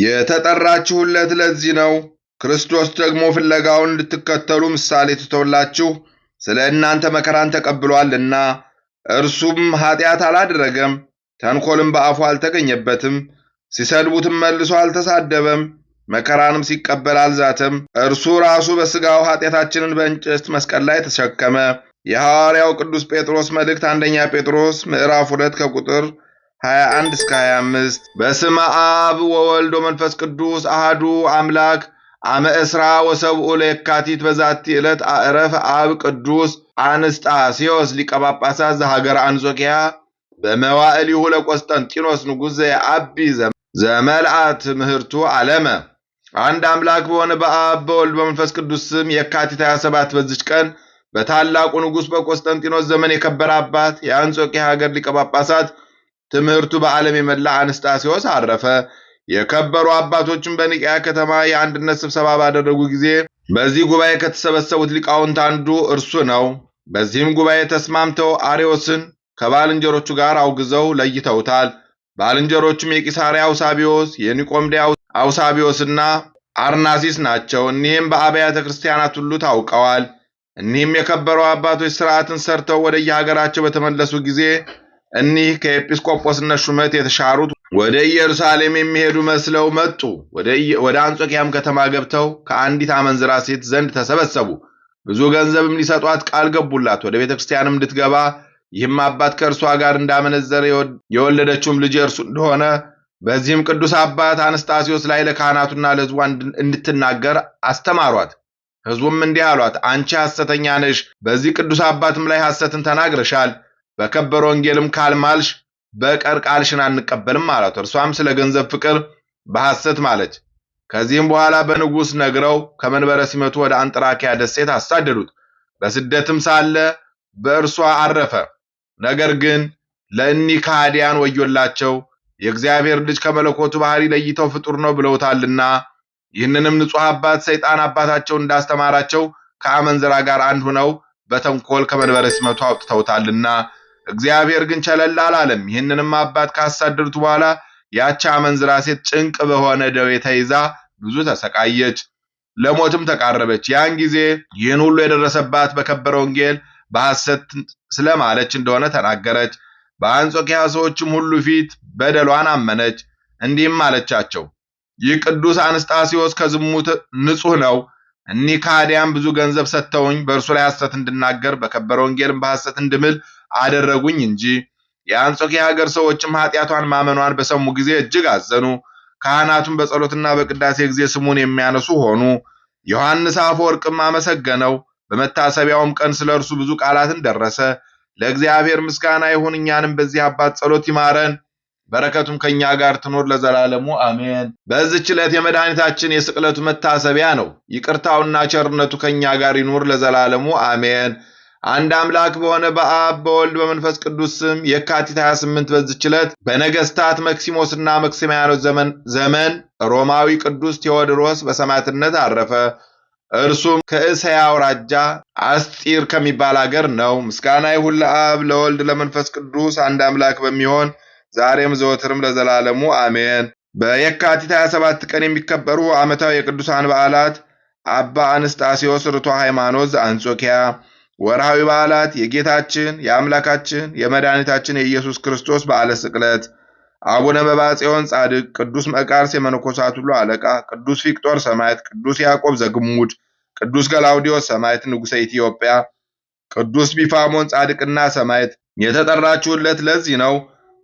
የተጠራችሁለት ለዚህ ነው። ክርስቶስ ደግሞ ፍለጋውን እንድትከተሉ ምሳሌ ትቶላችሁ ስለ እናንተ መከራን ተቀብሏልና። እርሱም ኃጢአት አላደረገም፣ ተንኰልም በአፉ አልተገኘበትም። ሲሰድቡትም መልሶ አልተሳደበም፣ መከራንም ሲቀበል አልዛተም። እርሱ ራሱ በሥጋው ኃጢአታችንን በእንጨት መስቀል ላይ ተሸከመ። የሐዋርያው ቅዱስ ጴጥሮስ መልእክት አንደኛ ጴጥሮስ ምዕራፍ 2 ከቁጥር 21 እስከ 25። በስመ አብ ወወልድ ወመንፈስ ቅዱስ አሃዱ አምላክ አመ እስራ ወሰብኡ ለየካቲት በዛቲ ዕለት አዕረፈ አብ ቅዱስ አንስጣስዮስ ሊቀ ጳጳሳት ዘሀገረ አንጾኪያ በመዋዕሊሁ ለቆስጠንጢኖስ ንጉሥ ዘየዐቢ ዘመልአት ምህርቱ ዓለመ። አንድ አምላክ በሆነ በአብ በወልድ በመንፈስ ቅዱስ ስም የካቲት 27 በዚች ቀን በታላቁ ንጉሥ በቆስጠንጢኖስ ዘመን የከበረ አባት የአንጾኪያ ሀገር ሊቀ ጳጳሳት ትምህርቱ በዓለም የመላ አንስጣስዮስ አረፈ። የከበሩ አባቶችን በኒቅያ ከተማ የአንድነት ስብሰባ ባደረጉ ጊዜ በዚህ ጉባኤ ከተሰበሰቡት ሊቃውንት አንዱ እርሱ ነው። በዚህም ጉባኤ ተስማምተው አርዮስን ከባልንጀሮቹ ጋር አውግዘው ለይተውታል። ባልንጀሮቹም የቂሳርያ አውሳቢዮስ፣ የኒቆምዲያ አውሳቢዮስና አርናሲስ ናቸው። እኒህም በአብያተ ክርስቲያናት ሁሉ ታውቀዋል። እኒህም የከበሩ አባቶች ሥርዓትን ሰርተው ወደ የሀገራቸው በተመለሱ ጊዜ እኒህ ከኤጲስቆጶስነት ሹመት የተሻሩት ወደ ኢየሩሳሌም የሚሄዱ መስለው መጡ። ወደ አንጾኪያም ከተማ ገብተው ከአንዲት አመንዝራ ሴት ዘንድ ተሰበሰቡ። ብዙ ገንዘብም ሊሰጧት ቃል ገቡላት። ወደ ቤተ ክርስቲያንም እንድትገባ ይህም አባት ከእርሷ ጋር እንዳመነዘረ የወለደችውም ልጅ እርሱ እንደሆነ በዚህም ቅዱስ አባት አንስጣስዮስ ላይ ለካህናቱና ለሕዝቡ እንድትናገር አስተማሯት። ሕዝቡም እንዲህ አሏት፣ አንቺ ሐሰተኛ ነሽ፣ በዚህ ቅዱስ አባትም ላይ ሐሰትን ተናግረሻል። በከበረ ወንጌልም ካልማልሽ በቀር ቃልሽን አንቀበልም አሏት። እርሷም ስለ ገንዘብ ፍቅር በሐሰት ማለች። ከዚህም በኋላ በንጉሥ ነግረው ከመንበረ ሲመቱ ወደ አንጥራኪያ ደሴት አሳደዱት። በስደትም ሳለ በእርሷ አረፈ። ነገር ግን ለእኒህ ከሃዲያን ወዮላቸው፣ የእግዚአብሔር ልጅ ከመለኮቱ ባህሪ ለይተው ፍጡር ነው ብለውታልና። ይህንንም ንጹሕ አባት ሰይጣን አባታቸው እንዳስተማራቸው ከአመንዝራ ጋር አንድ ሆነው በተንኮል ከመንበረ ሲመቱ አውጥተውታልና። እግዚአብሔር ግን ቸለል አላለም። ይህንንም አባት ካሳደዱት በኋላ ያቺ አመንዝራ ሴት ጭንቅ በሆነ ደዌ ተይዛ ብዙ ተሰቃየች፣ ለሞትም ተቃረበች። ያን ጊዜ ይህን ሁሉ የደረሰባት በከበረ ወንጌል በሐሰት ስለማለች እንደሆነ ተናገረች። በአንጾኪያ ሰዎችም ሁሉ ፊት በደሏን አመነች። እንዲህም አለቻቸው፣ ይህ ቅዱስ አንስጣስዮስ ከዝሙት ንጹሕ ነው። እኒህ ከሃዲያን ብዙ ገንዘብ ሰጥተውኝ በእርሱ ላይ ሐሰት እንድናገር በከበረ ወንጌልም በሐሰት እንድምል አደረጉኝ እንጂ። የአንጾኪያ ሀገር ሰዎችም ኃጢአቷን ማመኗን በሰሙ ጊዜ እጅግ አዘኑ። ካህናቱም በጸሎትና በቅዳሴ ጊዜ ስሙን የሚያነሱ ሆኑ። ዮሐንስ አፈወርቅም አመሰገነው። በመታሰቢያውም ቀን ስለ እርሱ ብዙ ቃላትን ደረሰ። ለእግዚአብሔር ምስጋና ይሁን፣ እኛንም በዚህ አባት ጸሎት ይማረን፣ በረከቱም ከኛ ጋር ትኖር ለዘላለሙ አሜን። በዚህች ዕለት የመድኃኒታችን የስቅለቱ መታሰቢያ ነው። ይቅርታውና ቸርነቱ ከኛ ጋር ይኑር ለዘላለሙ አሜን። አንድ አምላክ በሆነ በአብ በወልድ በመንፈስ ቅዱስ ስም የካቲት 28 በዚህች ዕለት በነገስታት መክሲሞስና መክሲሚያኖስ ዘመን ሮማዊ ቅዱስ ቴዎድሮስ በሰማዕትነት አረፈ። እርሱም ከእስያ አውራጃ አስጢር ከሚባል አገር ነው። ምስጋና ይሁን ለአብ ለወልድ ለመንፈስ ቅዱስ አንድ አምላክ በሚሆን ዛሬም ዘወትርም ለዘላለሙ አሜን። በየካቲት 27 ቀን የሚከበሩ ዓመታዊ የቅዱሳን በዓላት አባ አንስጣስዮስ ርቱዐ ሃይማኖት ዘአንጾኪያ። ወርሃዊ በዓላት የጌታችን የአምላካችን የመድኃኒታችን የኢየሱስ ክርስቶስ በዓለ ስቅለት፣ አቡነ መባጽዮን ጻድቅ፣ ቅዱስ መቃርስ የመነኮሳት ሁሉ አለቃ፣ ቅዱስ ፊቅጦር ሰማዕት፣ ቅዱስ ያዕቆብ ዘግሙድ፣ ቅዱስ ገላውዲዮስ ሰማዕት ንጉሠ ኢትዮጵያ፣ ቅዱስ ቢፋሞን ጻድቅና ሰማዕት። የተጠራችሁለት ለዚህ ነው።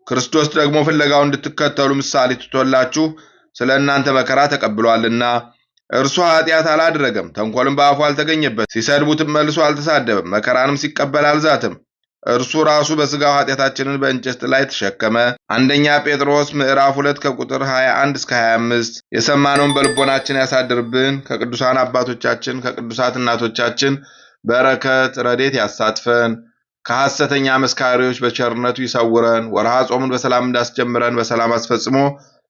ክርስቶስ ደግሞ ፍለጋውን እንድትከተሉ ምሳሌ ትቶላችሁ ስለ እናንተ መከራ ተቀብሏልና። እርሱ ኃጢአት አላደረገም፣ ተንኰልም በአፉ አልተገኘበት። ሲሰድቡትም መልሶ አልተሳደበም፣ መከራንም ሲቀበል አልዛትም። እርሱ ራሱ በሥጋው ኃጢአታችንን በእንጨት ላይ ተሸከመ። አንደኛ ጴጥሮስ ምዕራፍ 2 ከቁጥር 21 እስከ 25። የሰማነውን በልቦናችን ያሳድርብን። ከቅዱሳን አባቶቻችን ከቅዱሳት እናቶቻችን በረከት ረድኤት ያሳትፈን። ከሐሰተኛ መስካሪዎች በቸርነቱ ይሰውረን። ወርሃ ጾሙን በሰላም እንዳስጀምረን በሰላም አስፈጽሞ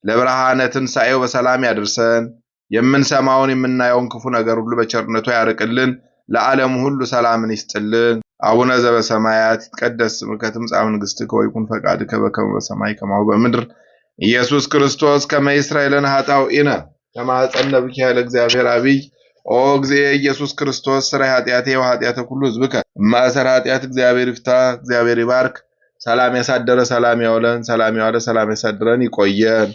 ለብርሃነ ትንሣኤው በሰላም ያድርሰን። የምንሰማውን የምናየውን ክፉ ነገር ሁሉ በቸርነቱ ያርቅልን። ለዓለሙ ሁሉ ሰላምን ይስጥልን። አቡነ ዘበሰማያት ይትቀደስ ስምከ ትምጻእ መንግሥትከ ወይኩን ፈቃድከ በከመ በሰማይ ከማሁ በምድር ኢየሱስ ክርስቶስ ከመ ይስራኤልን ኃጣውኢነ ከማኅፀነ ብኪ ኃይለ እግዚአብሔር አብይ ኦ እግዚእ ኢየሱስ ክርስቶስ ሥራይ ኃጢአቴ ወኃጢአተ ኩሉ ሕዝብከ ማእሰረ ኃጢአት እግዚአብሔር ይፍታ። እግዚአብሔር ይባርክ። ሰላም ያሳደረ ሰላም ያውለን፣ ሰላም ያዋለ ሰላም ያሳድረን። ይቆየን።